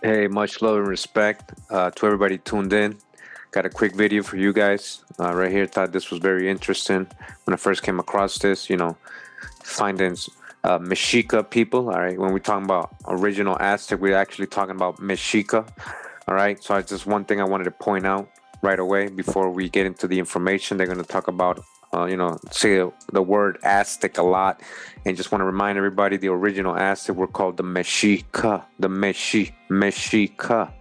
Hey, much love and respect to everybody tuned in. Got a quick video for you guys right here. Thought this was very interesting when I first came across this. Finding Mexica people. All right, when we're talking about original Aztec, we're actually talking about Mexica. All right, so it's just one thing I wanted to point out right away before we get into the information. They're going to talk about, say the word Aztec a lot, and just want to remind everybody the original Aztec were called the Mexica, Mexica.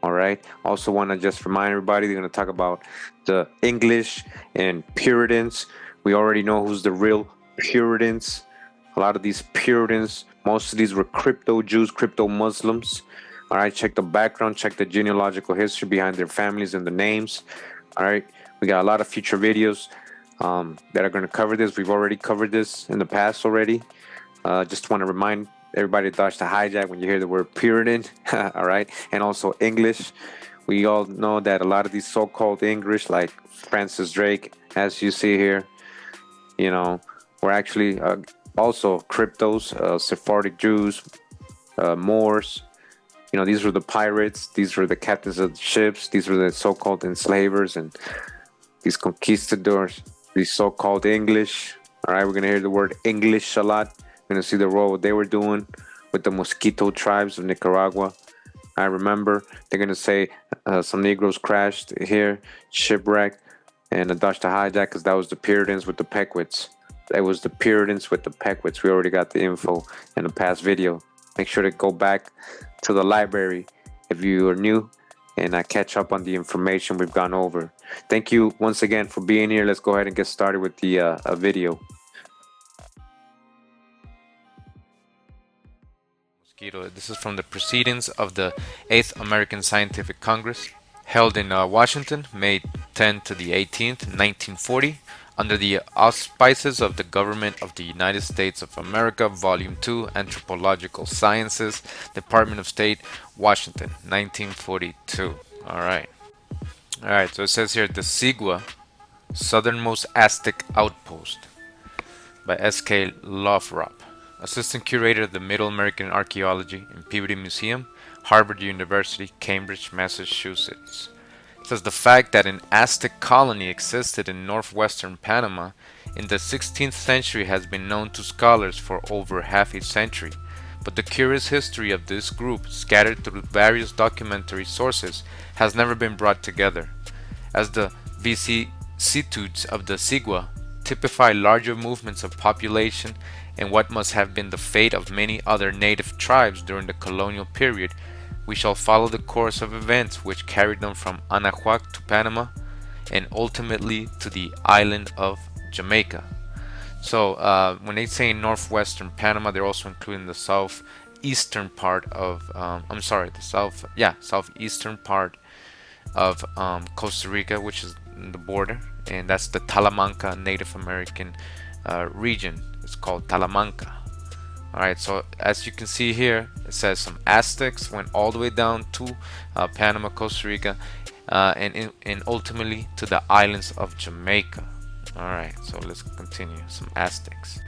All right. Also, want to just remind everybody they're going to talk about the English and Puritans. We already know who's the real Puritans. A lot of these Puritans, most of these were crypto Jews, crypto Muslims. All right, check the background, check the genealogical history behind their families and the names. All right, we got a lot of future videos that are going to cover this. We've already covered this in the past already. Just want to remind everybody to dodge the hijack when you hear the word Puritan. All right, and also English. We all know that a lot of these so-called English, like Francis Drake, as you see here, were actually also cryptos, Sephardic Jews, Moors. These were the pirates. These were the captains of the ships. These were the so-called enslavers and these conquistadors, these so-called English. All right, we're going to hear the word English a lot. We're going to see the role they were doing with the Mosquito tribes of Nicaragua. I remember they're going to say some Negroes crashed here, shipwrecked, and dodged the hijack because that was the Puritans with the Pequots. That was the Puritans with the Pequots. We already got the info in the past video. Make sure to go back to the library if you are new and catch up on the information we've gone over. Thank you once again for being here. Let's go ahead and get started with the video. Mosquito. This is from the proceedings of the 8th American Scientific Congress held in Washington, May 10 to the 18th, 1940. Under the auspices of the Government of the United States of America, Volume 2, Anthropological Sciences, Department of State, Washington, 1942. Alright, so it says here, the Sigua, Southernmost Aztec Outpost, by S.K. Lothrop, Assistant Curator of the Middle American Archaeology in Peabody Museum, Harvard University, Cambridge, Massachusetts. It says the fact that an Aztec colony existed in northwestern Panama in the 16th century has been known to scholars for over half a century, but the curious history of this group, scattered through various documentary sources, has never been brought together. As the vicissitudes of the Sigua typify larger movements of population and what must have been the fate of many other native tribes during the colonial period, we shall follow the course of events which carried them from Anahuac to Panama and ultimately to the island of Jamaica. So when they say northwestern Panama, they're also including the southeastern part of southeastern part of Costa Rica, which is the border, and that's the Talamanca Native American region. It's called Talamanca. Alright, so as you can see here, it says some Aztecs went all the way down to Panama, Costa Rica, and ultimately to the islands of Jamaica. Alright, so let's continue. Some Aztecs.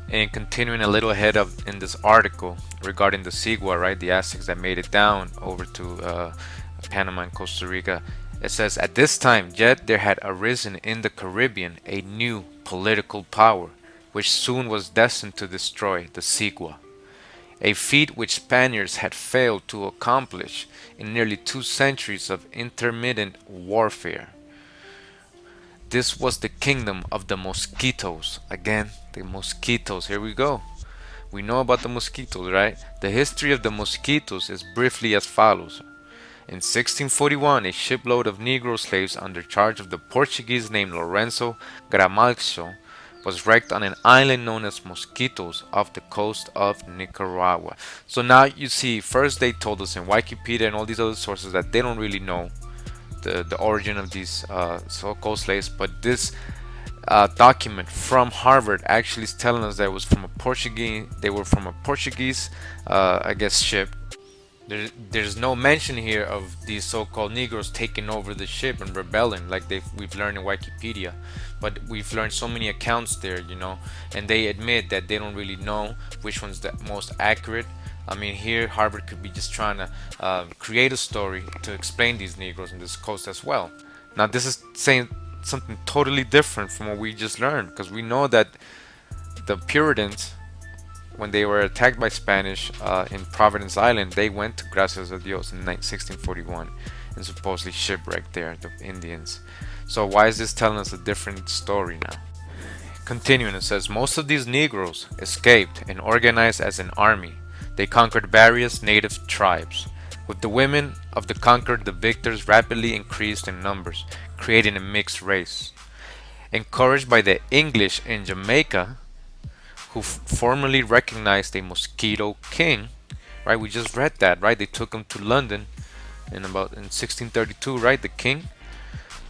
And continuing a little ahead in this article regarding the Sigua, right, the Aztecs that made it down over to Panama and Costa Rica, it says, at this time, yet there had arisen in the Caribbean a new political power, which soon was destined to destroy the Sigua, a feat which Spaniards had failed to accomplish in nearly 2 centuries of intermittent warfare. This was the kingdom of the Mosquitos. Again, the Mosquitos. Here we go. We know about the Mosquitos, right? The history of the Mosquitos is briefly as follows. In 1641, a shipload of Negro slaves under charge of the Portuguese named Lorenzo Gramacho was wrecked on an island known as Mosquitos off the coast of Nicaragua. So now you see, first they told us in Wikipedia and all these other sources that they don't really know the origin of these so-called slaves, but this document from Harvard actually is telling us that it was from a Portuguese. They were from a Portuguese, I guess, ship. There's no mention here of these so-called Negroes taking over the ship and rebelling like we've learned in Wikipedia. but we've learned so many accounts there, and they admit that they don't really know which one's the most accurate. I mean, here Harvard could be just trying to create a story to explain these Negroes in this coast as well. Now, this is saying something totally different from what we just learned, because we know that the Puritans, when they were attacked by Spanish in Providence Island, they went to Gracias a Dios in 1641 and supposedly shipwrecked there, the Indians. So why is this telling us a different story now? Continuing, it says most of these Negroes escaped and organized as an army. They conquered various native tribes. With the women of the conquered, the victors rapidly increased in numbers, creating a mixed race. Encouraged by the English in Jamaica, who formally recognized a mosquito king, right? We just read that, right? They took him to London in 1632, right? The king,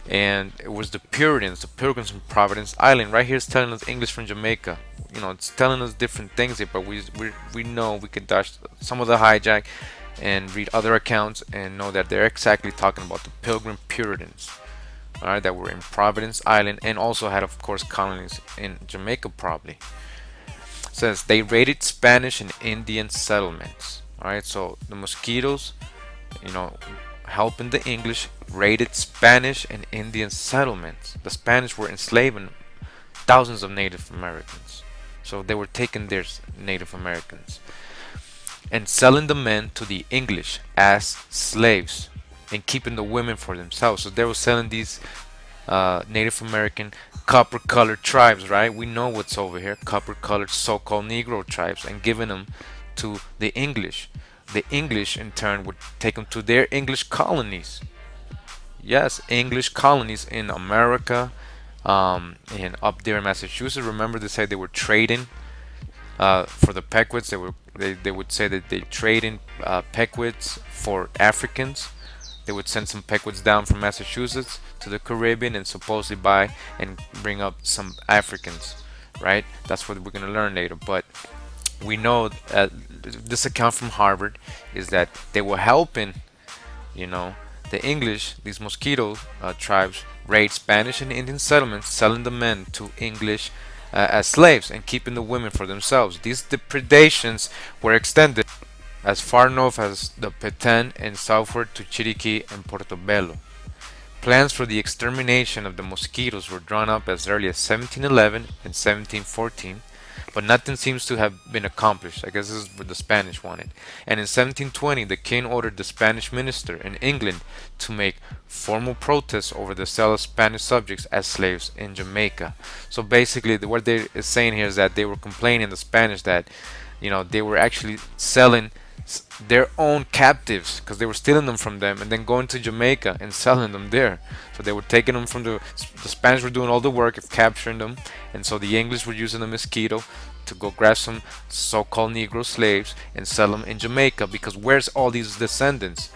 and it was the Puritans, the Pilgrims from Providence Island. Right here, it's telling us English from Jamaica. It's telling us different things here, but we know we can dodge some of the hijack and read other accounts and know that they're exactly talking about the Pilgrim Puritans, all right, that were in Providence Island and also had, of course, colonies in Jamaica, probably. It says they raided Spanish and Indian settlements. All right, so the mosquitoes, you know, helping the English, raided Spanish and Indian settlements. The Spanish were enslaving thousands of Native Americans. So they were taking their Native Americans and selling the men to the English as slaves and keeping the women for themselves. So they were selling these Native American copper colored tribes, right? We know what's over here, copper colored so called Negro tribes, and giving them to the English. The English in turn would take them to their English colonies. Yes, English colonies in America, and up there in Massachusetts. Remember, they said they were trading for the Pequots. They would say that they trade in Pequots for Africans. They would send some Pequots down from Massachusetts to the Caribbean and supposedly buy and bring up some Africans, right? That's what we're going to learn later. But we know this account from Harvard is that they were helping, the English, these mosquito tribes, raid Spanish and Indian settlements, selling the men to English as slaves and keeping the women for themselves. These depredations were extended as far north as the Petén and southward to Chiriquí and Portobello. Plans for the extermination of the mosquitoes were drawn up as early as 1711 and 1714, but nothing seems to have been accomplished. I guess this is what the Spanish wanted. And in 1720, the king ordered the Spanish minister in England to make formal protests over the sale of Spanish subjects as slaves in Jamaica. So basically, what they is saying here is that they were complaining, the Spanish, that they were actually selling their own captives because they were stealing them from them and then going to Jamaica and selling them there. So they were taking them from the Spanish were doing all the work of capturing them, and so the English were using the mosquito to go grab some so-called Negro slaves and sell them in Jamaica. Because where's all these descendants?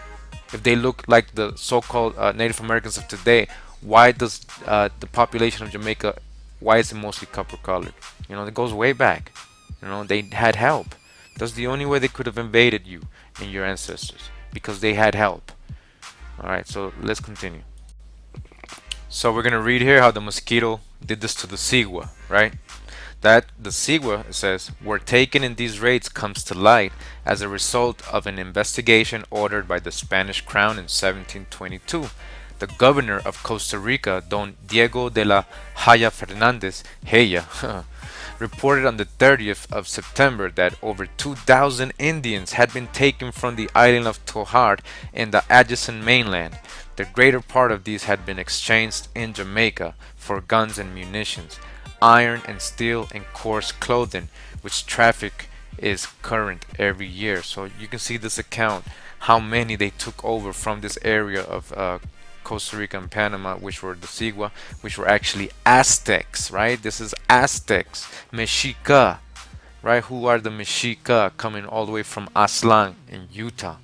If they look like the so-called Native Americans of today, why does the population of Jamaica, why is it mostly copper colored? It goes way back. They had help. That's the only way they could have invaded you and your ancestors, because they had help. Alright, so let's continue. So we're going to read here how the mosquito did this to the Sigua, right? That the Sigua, it says, were taken in these raids comes to light as a result of an investigation ordered by the Spanish crown in 1722. The governor of Costa Rica, Don Diego de la Haya Fernandez, Heya, reported on the 30th of September that over 2,000 Indians had been taken from the island of Tohar and the adjacent mainland. The greater part of these had been exchanged in Jamaica for guns and munitions, iron and steel and coarse clothing, which traffic is current every year. So you can see this account, how many they took over from this area of Costa Rica and Panama, which were the Sigua, which were actually Aztecs, right? This is Aztecs, Mexica, right? Who are the Mexica, coming all the way from Aztlan in Utah?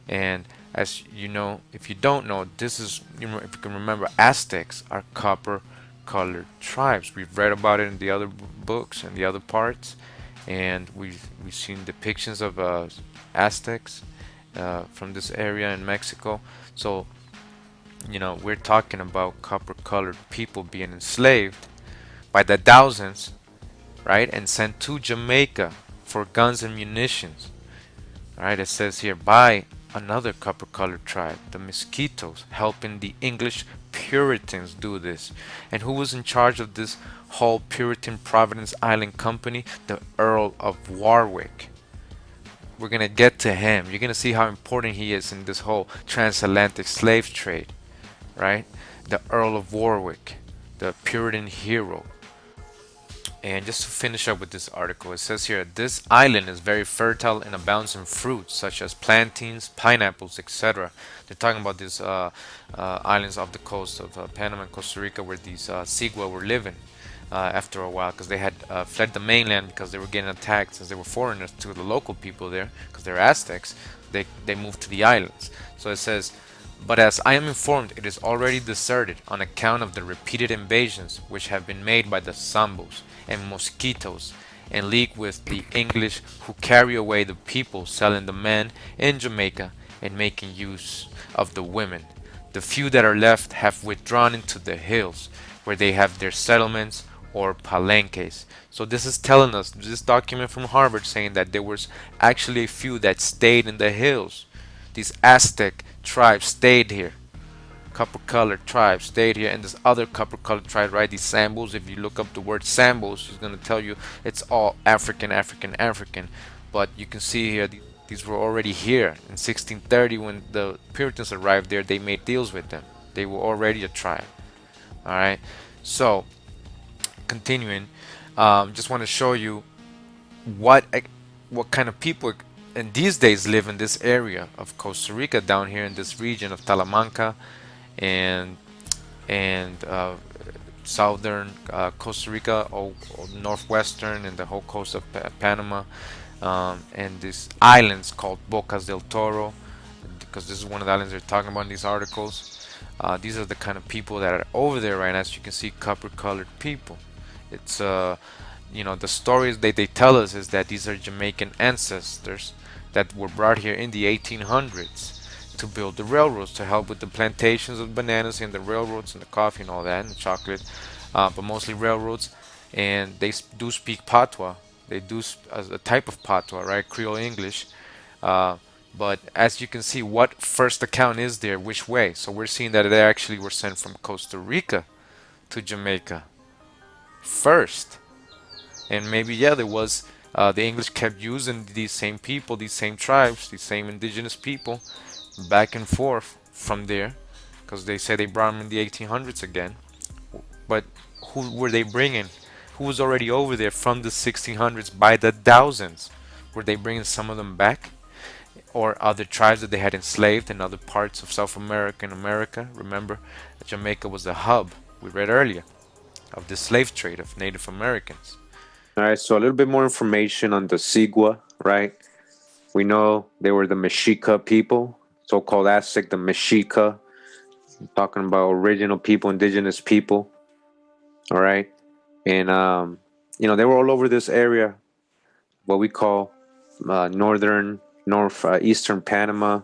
And as you know, if you don't know, this is, if you can remember, Aztecs are copper colored tribes. We've read about it in the other books and the other parts, and we've seen depictions of Aztecs from this area in Mexico. So we're talking about copper colored people being enslaved by the thousands, right, and sent to Jamaica for guns and munitions. All right, it says here by another copper-colored tribe, the Mosquitoes, helping the English Puritans do this. And who was in charge of this whole Puritan Providence Island Company? The Earl of Warwick. We're gonna get to him. You're gonna see how important he is in this whole transatlantic slave trade, right? The Earl of Warwick, the Puritan hero. And just to finish up with this article, it says here this island is very fertile and abounds in fruits such as plantains, pineapples, etc. They're talking about these islands off the coast of Panama and Costa Rica where these Sigua were living after a while because they had fled the mainland because they were getting attacked since they were foreigners to the local people there because they're Aztecs. They moved to the islands. So it says, but as I am informed, it is already deserted on account of the repeated invasions which have been made by the Sambos and Mosquitoes, in league with the English who carry away the people, selling the men in Jamaica and making use of the women. The few that are left have withdrawn into the hills, where they have their settlements or palenques. So this is telling us, this document from Harvard saying that there was actually a few that stayed in the hills. These Aztec tribes stayed here. Copper colored tribes stayed here, and this other copper colored tribe, right? These Sambos, if you look up the word Sambos, it's going to tell you it's all African, African, African. But you can see here, these were already here in 1630 when the Puritans arrived there. They made deals with them. They were already a tribe. All right. So, continuing, just want to show you what what kind of people in these days live in this area of Costa Rica down here in this region of Talamanca and southern Costa Rica or northwestern and the whole coast of Panama and these islands called Bocas del Toro because this is one of the islands they're talking about in these articles. These are the kind of people that are over there right now. As you can see, copper colored people. It's you know, the stories that they tell us is that these are Jamaican ancestors that were brought here in the 1800s to build the railroads to help with the plantations of bananas and the railroads and the coffee and all that and the chocolate, but mostly railroads. And they do speak Patois. They do a type of Patois, right? Creole English. But as you can see, what first account is there? Which way? So we're seeing that they actually were sent from Costa Rica to Jamaica first. And maybe, yeah, there was, the English kept using these same people, these same tribes, these same indigenous people back and forth from there because they say they brought them in the 1800s again. But who were they bringing? Who was already over there from the 1600s by the thousands? Were they bringing some of them back? Or other tribes that they had enslaved in other parts of South America and America? Remember, Jamaica was the hub, we read earlier, of the slave trade of Native Americans. All right, so a little bit more information on the Sigua, right? We know they were the Mexica people, so-called Aztec, the Mexica, talking about original people, indigenous people, all right? And, they were all over this area, what we call eastern Panama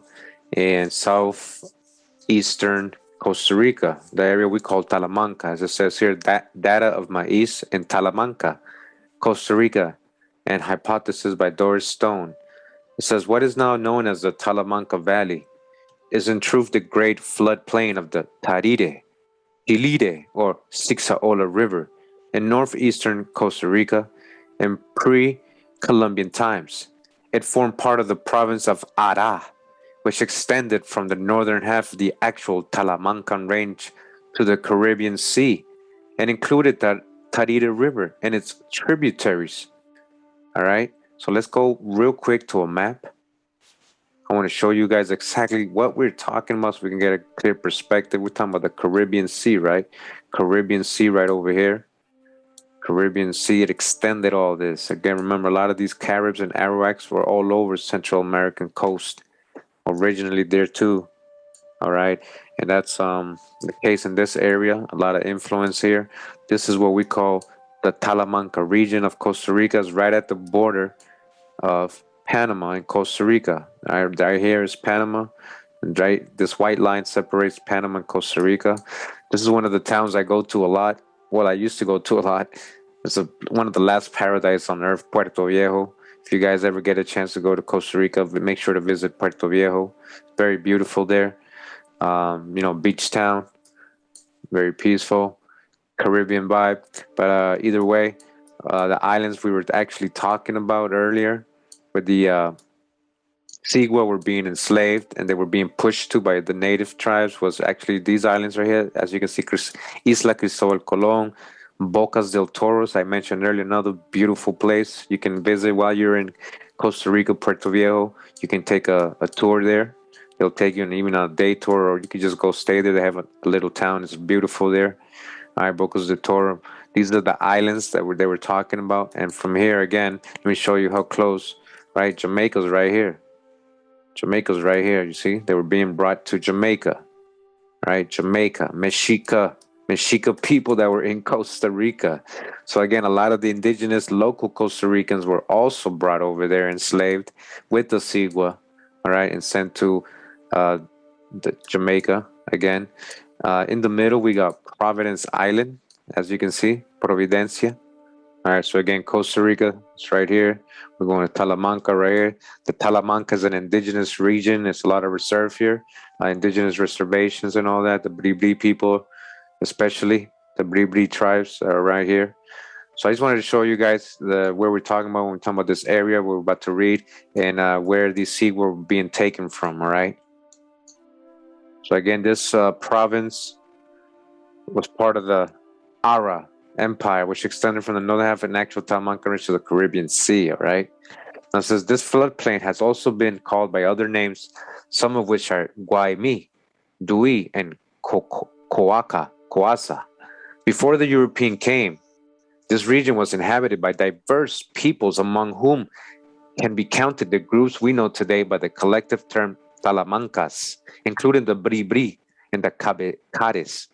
and southeastern Costa Rica, the area we call Talamanca. As it says here, that data of Maiz in Talamanca, Costa Rica, and hypothesis by Doris Stone. It says what is now known as the Talamanca Valley is in truth the great floodplain of the Tarire, Tilire, or Sixaola River in northeastern Costa Rica in pre-Columbian times. It formed part of the province of Ara, which extended from the northern half of the actual Talamancan Range to the Caribbean Sea and included the Tarire River and its tributaries. All right, so let's go real quick to a map. I want to show you guys exactly what we're talking about so we can get a clear perspective. We're talking about the Caribbean Sea, right? Caribbean Sea right over here. Caribbean Sea, it extended all this. Again, remember, a lot of these Caribs and Arawaks were all over Central American coast, originally there too. All right, and that's the case in this area. A lot of influence here. This is what we call the Talamanca region of Costa Rica. Is right at the border of Panama and Costa Rica. Right here is Panama, and right this white line separates Panama and Costa Rica. This is one of the towns I go to a lot. well, I used to go to a lot. It's one of the last paradise on earth, Puerto Viejo. If you guys ever get a chance to go to Costa Rica, make sure to visit Puerto Viejo. It's very beautiful there. Beach town, very peaceful, Caribbean vibe. But either way, the islands we were actually talking about earlier, with the Sigua were being enslaved and they were being pushed to by the native tribes, was actually these islands right here. As you can see, Isla Cristobal Colon, Bocas del Toros, I mentioned earlier, another beautiful place you can visit while you're in Costa Rica, Puerto Viejo. You can take a tour there. They'll take you on even a day tour, or you can just go stay there. They have a little town. It's beautiful there. All right, Bocas del Toro. These are the islands they were talking about. And from here, again, let me show you how close, right? Jamaica's right here. Jamaica's right here. You see, they were being brought to Jamaica, right? Jamaica, Mexica people that were in Costa Rica. So again, a lot of the indigenous local Costa Ricans were also brought over there, enslaved with the Sigua, all right, and sent to uh, the Jamaica again. In the middle, we got Providence Island, as you can see, Providencia. All right, so again, Costa Rica, it's right here. We're going to Talamanca right here. The Talamanca is an indigenous region. It's a lot of reserve here, indigenous reservations and all that. The Bribri people, especially the Bribri tribes, are right here. So I just wanted to show you guys where we're talking about when we're talking about this area we're about to read, and where these seeds were being taken from. All right. So again, this province was part of the Ara Empire, which extended from the northern half of the actual Talamanca Ridge to the Caribbean Sea. All right. Now it says this floodplain has also been called by other names, some of which are Guaymi, Dui, and Coasa. Before the European came, this region was inhabited by diverse peoples, among whom can be counted the groups we know today by the collective term Talamancas, including the Bribri and the Cares.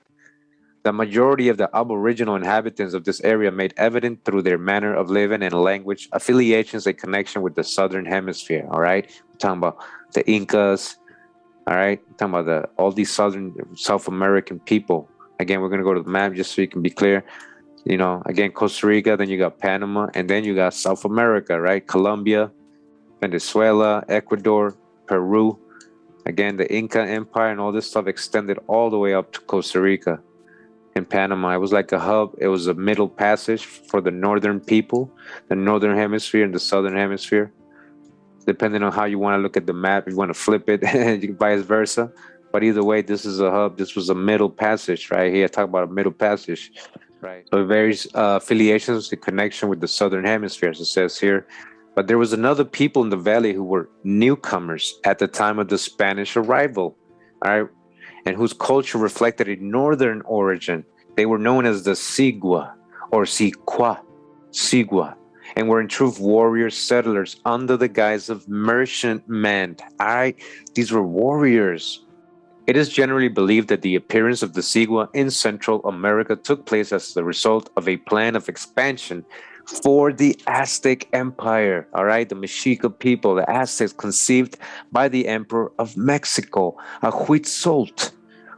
The majority of the aboriginal inhabitants of this area made evident through their manner of living and language affiliations and connection with the southern hemisphere. All right, we're talking about the Incas. All right, we're talking about all these southern South American people. Again, we're gonna go to the map just so you can be clear. Again, Costa Rica, then you got Panama, and then you got South America, right? Colombia, Venezuela, Ecuador, Peru. Again, the Inca Empire and all this stuff extended all the way up to Costa Rica. In Panama, it was like a hub. It was a middle passage for the northern people, the northern hemisphere and the southern hemisphere. Depending on how you want to look at the map, if you want to flip it, vice versa. But either way, this is a hub. This was a middle passage right here. I talk about a middle passage, right? So various affiliations, the connection with the southern hemisphere, as it says here. But there was another people in the valley who were newcomers at the time of the Spanish arrival, all right, and whose culture reflected a northern origin. They were known as the Sigua or Sigua, and were in truth warrior settlers under the guise of merchantmen. All right, these were warriors. It is generally believed that the appearance of the Sigua in Central America took place as the result of a plan of expansion for the Aztec Empire. All right, the Mexica people, the Aztecs, conceived by the Emperor of Mexico, Huitzolt,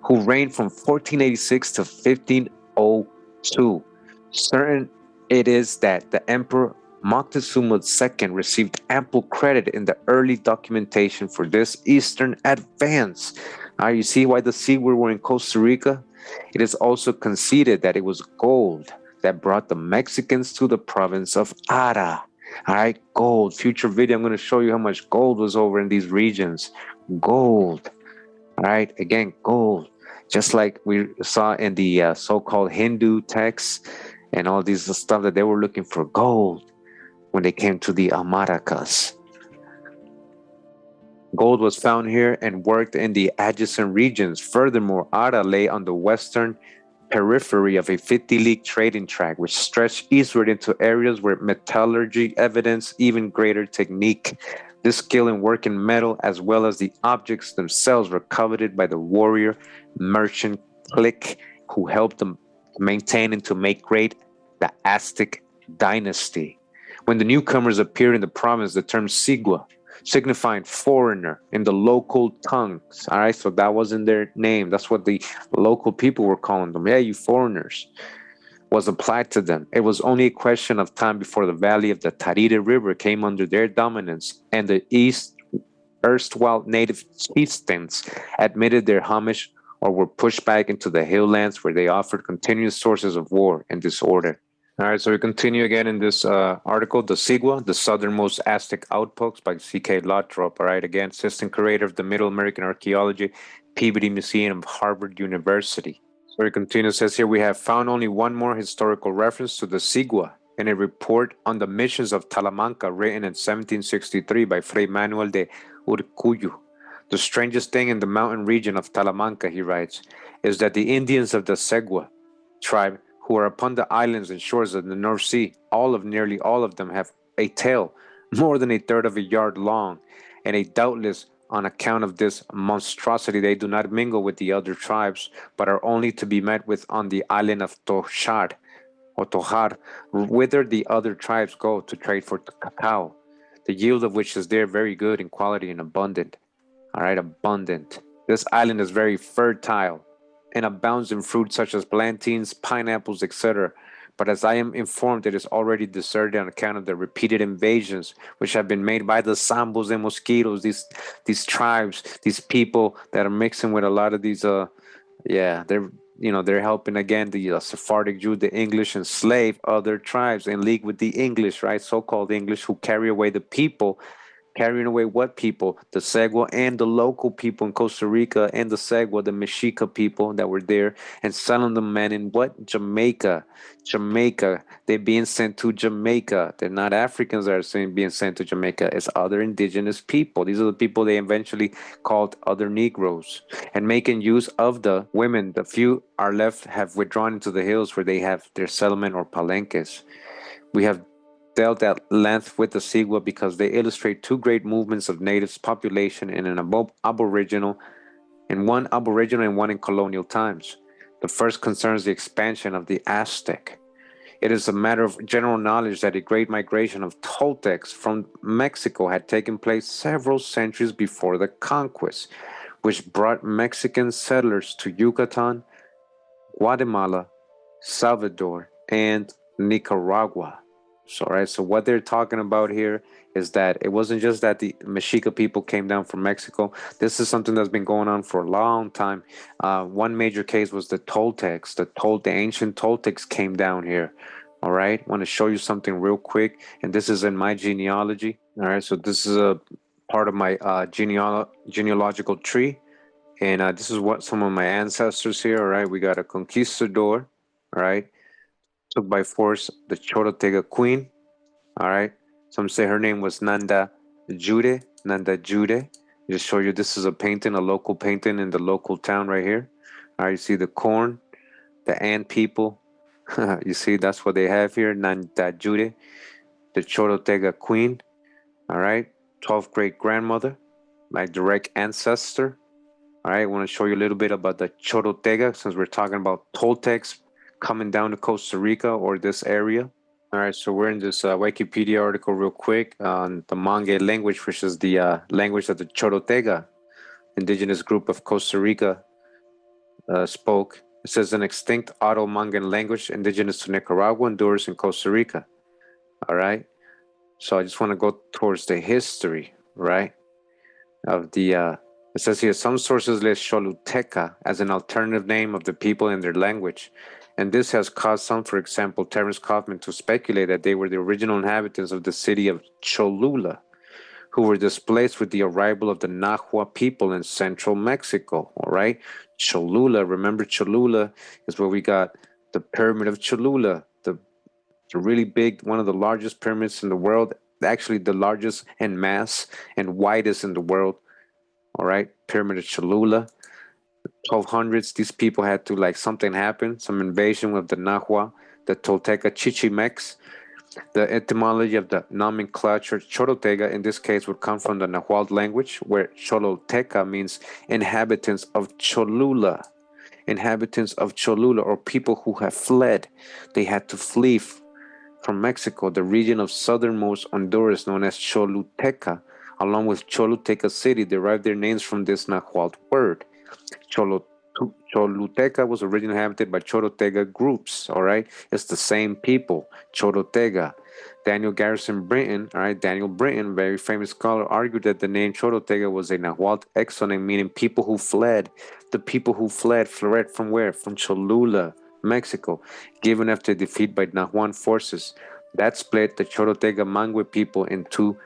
who reigned from 1486 to 1502. Certain it is that the Emperor Montezuma II received ample credit in the early documentation for this eastern advance. Now you see why the Sigua were in Costa Rica? It is also conceded that it was gold that brought the Mexicans to the province of Ara. All right, gold. Future video, I'm going to show you how much gold was over in these regions. Gold. All right, again, gold. Just like we saw in the so-called Hindu texts and all these stuff that they were looking for gold when they came to the Americas. Gold was found here and worked in the adjacent regions. Furthermore, Ara lay on the western periphery of a 50-league trading track, which stretched eastward into areas where metallurgy evidenced even greater technique. This skill in working metal, as well as the objects themselves, were coveted by the warrior merchant clique who helped them maintain and to make great the Aztec dynasty. When the newcomers appeared in the province, the term Sigua, signifying foreigner in the local tongues. All right, so that wasn't their name. That's what the local people were calling them. Yeah, you foreigners. was applied to them. It was only a question of time before the valley of the Tarire River came under their dominance, and the East erstwhile native chieftains admitted their homage or were pushed back into the hill lands where they offered continuous sources of war and disorder. All right, so we continue again in this article, The Sigua, the southernmost Aztec outpost by C.K. Lothrop. All right, again, assistant curator of the Middle American Archaeology, Peabody Museum of Harvard University. So we continue, it says here, we have found only one more historical reference to the Sigua in a report on the missions of Talamanca written in 1763 by Fray Manuel de Urcuyo. The strangest thing in the mountain region of Talamanca, he writes, is that the Indians of the Sigua tribe who are upon the islands and shores of the North Sea, nearly all of them have a tail more than a third of a yard long, and doubtless on account of this monstrosity they do not mingle with the other tribes, but are only to be met with on the island of Toshar, or Tojar, whither the other tribes go to trade for cacao, the yield of which is there very good in quality and abundant. All right, abundant. This island is very fertile and abounds in fruits such as plantains, pineapples, etc. But as I am informed, it is already deserted on account of the repeated invasions which have been made by the Sambos and Mosquitos, these tribes, these people that are mixing with a lot of these yeah, they're helping again the Sephardic Jew, the English enslave other tribes in league with the English, right? So-called English, who carry away the people. Carrying away what people? The Sigua and the local people in Costa Rica, and the Sigua, the Mexica people that were there, and selling them, man, in what? Jamaica. Jamaica. They're being sent to Jamaica. They're not Africans that are being sent to Jamaica. It's other indigenous people. These are the people they eventually called other Negroes. And making use of the women, the few are left have withdrawn into the hills where they have their settlement or palenques. We have dealt at length with the Sigua because they illustrate two great movements of natives population in an aboriginal and one aboriginal and one in colonial times. The first concerns the expansion of the Aztec. It is a matter of general knowledge that a great migration of Toltecs from Mexico had taken place several centuries before the conquest, which brought Mexican settlers to Yucatan, Guatemala, Salvador, and Nicaragua. So, right, so what they're talking about here is that it wasn't just that the Mexica people came down from Mexico. This is something that's been going on for a long time. One major case was the Toltecs. The ancient Toltecs came down here. All right, I want to show you something real quick, and this is in my genealogy. All right, so this is a part of my genealogical tree, and this is what some of my ancestors here. All right, we got a conquistador. All right, took by force the Chorotega queen. All right. Some say her name was Nanda Jude. Nanda Jude. Just show you this is a painting, a local painting in the local town right here. All right. You see the corn, the ant people. You see that's what they have here. Nanda Jude, the Chorotega queen. All right. 12th great grandmother, my direct ancestor. All right. I want to show you a little bit about the Chorotega since we're talking about Toltecs coming down to Costa Rica or this area. All right, so we're in this Wikipedia article real quick on the Mangay language, which is the language that the Chorotega indigenous group of Costa Rica spoke. It says an extinct Otto-Mangan language indigenous to Nicaragua, Honduras, and Costa Rica. All right, so I just want to go towards the history, right, of the. It says here some sources list Choluteca as an alternative name of the people in their language. And this has caused some, for example, Terence Kaufman, to speculate that they were the original inhabitants of the city of Cholula, who were displaced with the arrival of the Nahua people in central Mexico. All right. Cholula, remember Cholula is where we got the Pyramid of Cholula, the really big, one of the largest pyramids in the world, actually the largest in mass and widest in the world. All right. Pyramid of Cholula. 1200s, these people had to, like, something happened, some invasion with the Nahua, the Tolteca Chichimex. The etymology of the nomenclature Chorotega in this case would come from the Nahuatl language, where Choloteca means inhabitants of Cholula. Inhabitants of Cholula, or people who have fled. They had to flee from Mexico, the region of southernmost Honduras known as Choluteca, along with Choluteca City, derived their names from this Nahuatl word. Choluteca was originally inhabited by Chorotega groups, all right? It's the same people, Chorotega. Daniel Garrison Brinton, all right, Daniel Brinton, very famous scholar, argued that the name Chorotega was a Nahuatl exonym, meaning people who fled. The people who fled from where? From Cholula, Mexico, given after defeat by Nahuatl forces. That split the Chorotega Mangwe people into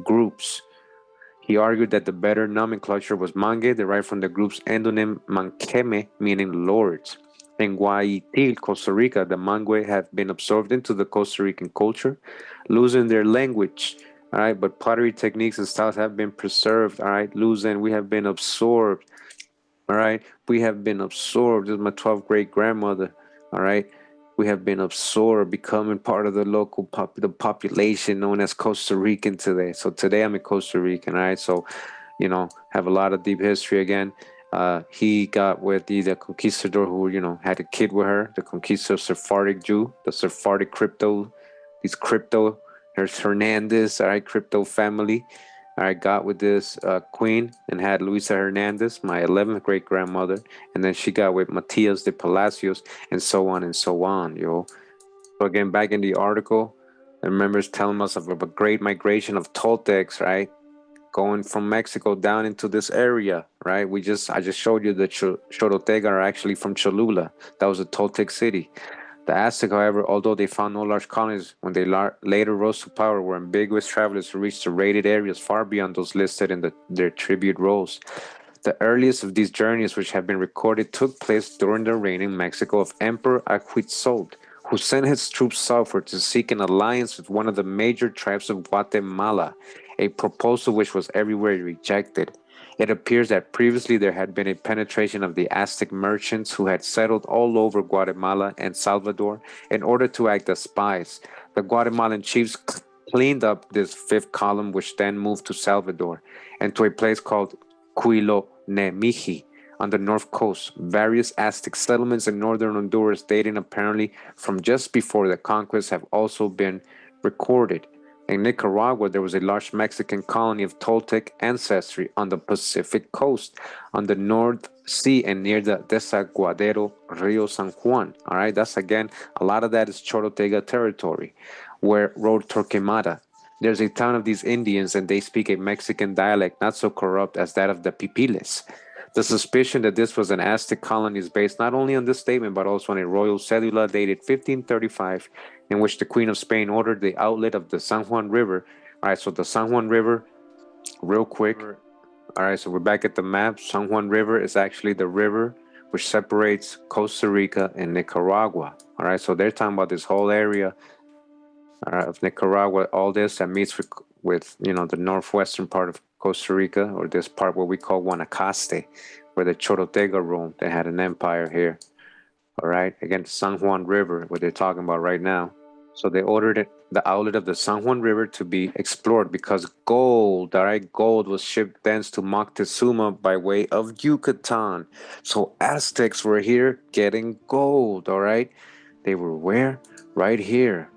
groups. He argued that the better nomenclature was Mangue, derived from the group's endonym Manqueme, meaning lords. In Guayaquil, Costa Rica, the Mangue have been absorbed into the Costa Rican culture, losing their language. All right, but pottery techniques and styles have been preserved. All right, losing, we have been absorbed. All right, we have been absorbed. This is my 12th great grandmother. All right, we have been absorbed, becoming part of the local the population known as Costa Rican today. So today I'm a Costa Rican. All right, so have a lot of deep history again. He got with the conquistador who had a kid with her, the conquistador Sephardic Jew, the Sephardic crypto, these crypto, there's Hernandez, all right, crypto family. I got with this queen and had Luisa Hernandez, my 11th great grandmother, and then she got with Matias de Palacios, and so on and so on, yo. So again, back in the article, I remember it's telling us of a great migration of Toltecs, right? Going from Mexico down into this area, right? I just showed you that Chorotega are actually from Cholula. That was a Toltec city. The Aztec, however, although they found no large colonies when they later rose to power, were ambiguous travelers who reached the raided areas far beyond those listed in their tribute rolls. The earliest of these journeys which have been recorded took place during the reign in Mexico of Emperor Ahuitzotl, who sent his troops southward to seek an alliance with one of the major tribes of Guatemala, a proposal which was everywhere rejected. It appears that previously there had been a penetration of the Aztec merchants who had settled all over Guatemala and Salvador in order to act as spies. The Guatemalan chiefs cleaned up this fifth column, which then moved to Salvador and to a place called Cuilo Nemiji on the north coast. Various Aztec settlements in northern Honduras, dating apparently from just before the conquest, have also been recorded. In Nicaragua, there was a large Mexican colony of Toltec ancestry on the Pacific coast, on the North Sea, and near the Desaguadero Rio San Juan. All right, that's again, a lot of that is Chorotega territory, where rode Torquemada. There's a town of these Indians, and they speak a Mexican dialect not so corrupt as that of the Pipiles. The suspicion that this was an Aztec colony is based not only on this statement, but also on a royal cedula dated 1535, in which the Queen of Spain ordered the outlet of the San Juan River. All right, so the San Juan River, real quick. All right, so we're back at the map. San Juan River is actually the river which separates Costa Rica and Nicaragua. All right, so they're talking about this whole area of Nicaragua, all this that meets with the northwestern part of Costa Rica, or this part what we call Guanacaste, where the Chorotega roamed. They had an empire here. All right, again, the San Juan River, what they're talking about right now. So they ordered the outlet of the San Juan River to be explored because gold, all right, gold was shipped thence to Moctezuma by way of Yucatan. So Aztecs were here getting gold, all right. They were where? Right here.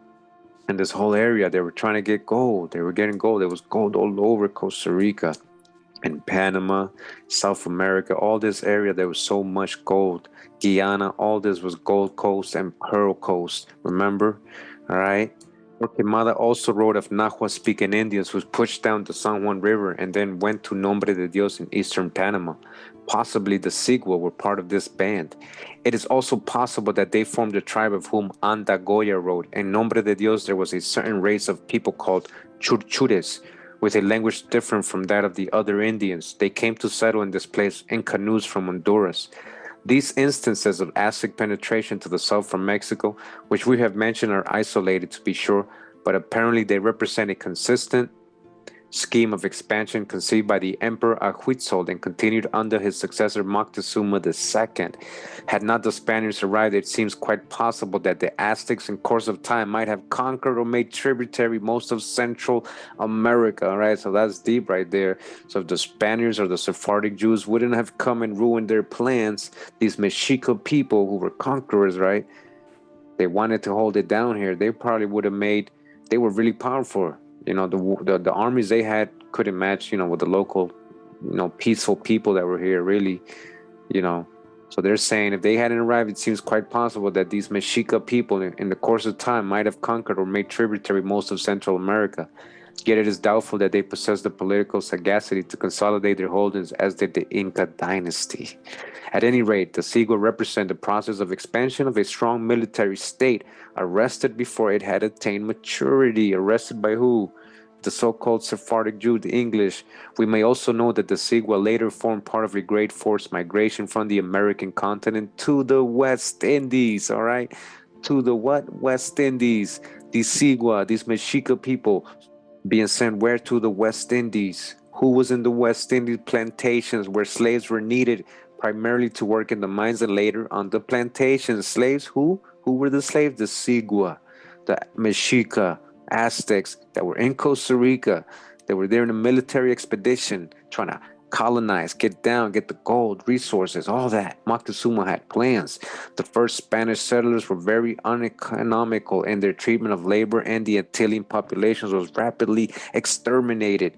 In this whole area, they were trying to get gold. They were getting gold. There was gold all over Costa Rica and Panama, South America, all this area. There was so much gold. Guyana, all this was Gold Coast and Pearl Coast. Remember? All right. Torquemada also wrote of Nahua-speaking Indians who pushed down the San Juan River and then went to Nombre de Dios in eastern Panama. Possibly the Sigua were part of this band. It is also possible that they formed the tribe of whom Anda Goya wrote. In Nombre de Dios, there was a certain race of people called Churchures, with a language different from that of the other Indians. They came to settle in this place in canoes from Honduras. These instances of Aztec penetration to the south from Mexico, which we have mentioned, are isolated to be sure, but apparently they represent a consistent scheme of expansion conceived by the Emperor Ahuitzotl and continued under his successor Moctezuma II. Had not the Spaniards arrived, it seems quite possible that the Aztecs in course of time might have conquered or made tributary most of Central America. All right, so that's deep right there. So if the Spaniards or the Sephardic Jews wouldn't have come and ruined their plans, these Mexica people who were conquerors, right, they wanted to hold it down here, they probably would have made, they were really powerful. The armies they had couldn't match, with the local, peaceful people that were here, really, you know. So they're saying if they hadn't arrived, it seems quite possible that these Mexica people, in the course of time, might have conquered or made tributary most of Central America. Yet it is doubtful that they possessed the political sagacity to consolidate their holdings as did the Inca dynasty. At any rate, the Sigua represent the process of expansion of a strong military state, arrested before it had attained maturity. Arrested by who? The so-called Sephardic Jew, the English. We may also know that the Sigua later formed part of a great forced migration from the American continent to the West Indies, all right? To the what? West Indies. These Sigua, these Mexica people being sent where? To the West Indies. Who was in the West Indies? Plantations where slaves were needed primarily to work in the mines and later on the plantations. Slaves who? Who were the slaves? The Sigua, the Mexica, Aztecs that were in Costa Rica. They were there in a military expedition trying to colonize, get down, get the gold, resources, all that. Montezuma had plans. The first Spanish settlers were very uneconomical in their treatment of labor, and the Antillean populations was rapidly exterminated.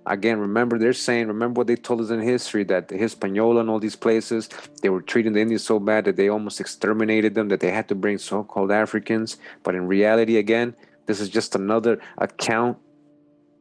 Again, remember they're saying, remember what they told us in history, that the Hispaniola and all these places, they were treating the Indians so bad that they almost exterminated them, that they had to bring so-called Africans. But in reality, again, this is just another account.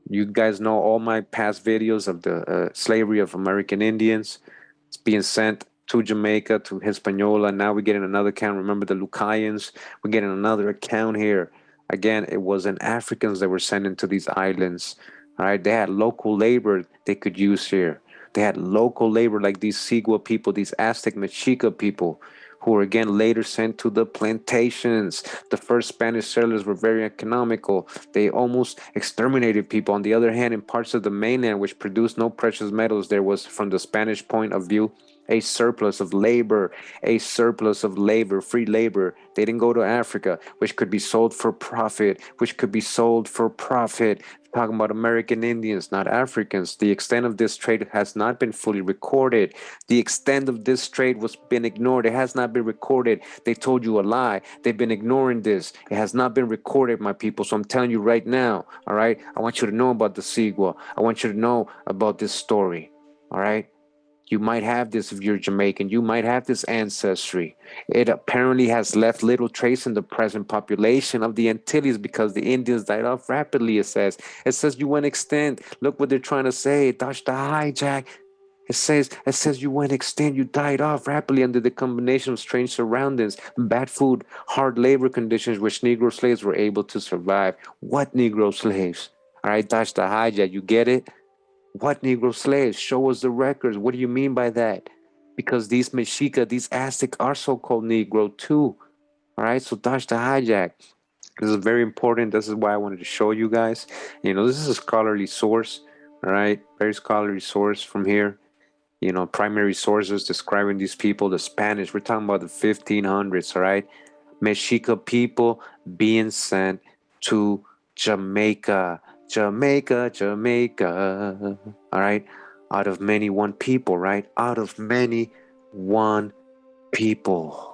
You guys know all my past videos of the slavery of American Indians. It's being sent to Jamaica, to Hispaniola. Now we're getting another account. Remember the Lucayans? We're getting another account here. Again, it wasn't Africans that were sent into these islands. All right, they had local labor they could use here. They had local labor like these Sigua people, these Aztec Mexica people, who were again later sent to the plantations. The first Spanish settlers were very economical. They almost exterminated people. On the other hand, in parts of the mainland which produced no precious metals, there was, from the Spanish point of view, a surplus of labor, free labor. They didn't go to Africa, which could be sold for profit, Talking about American Indians, not Africans. The extent of this trade has not been fully recorded. The extent of this trade was been ignored. It has not been recorded. They told you a lie. They've been ignoring this. It has not been recorded, my people. So I'm telling you right now, all right? I want you to know about the Sigua. I want you to know about this story, all right? You might have this if you're Jamaican. You might have this ancestry. It apparently has left little trace in the present population of the Antilles because the Indians died off rapidly, it says. It says you went extinct. Look what they're trying to say. Dodge the hijack. It says you went extinct, you died off rapidly under the combination of strange surroundings, bad food, hard labor conditions which Negro slaves were able to survive. What Negro slaves? All right, dodge the hijack. You get it? What Negro slaves? Show us the records. What do you mean by that? Because these Mexica, these Aztec are so-called Negro too. All right, so dodge the hijack. This is very important. This is why I wanted to show you guys. This is a scholarly source. All right, very scholarly source from here. Primary sources describing these people, the Spanish. We're talking about the 1500s. All right, Mexica people being sent to Jamaica. Jamaica. All right. Out of many, one people, right? Out of many, one people.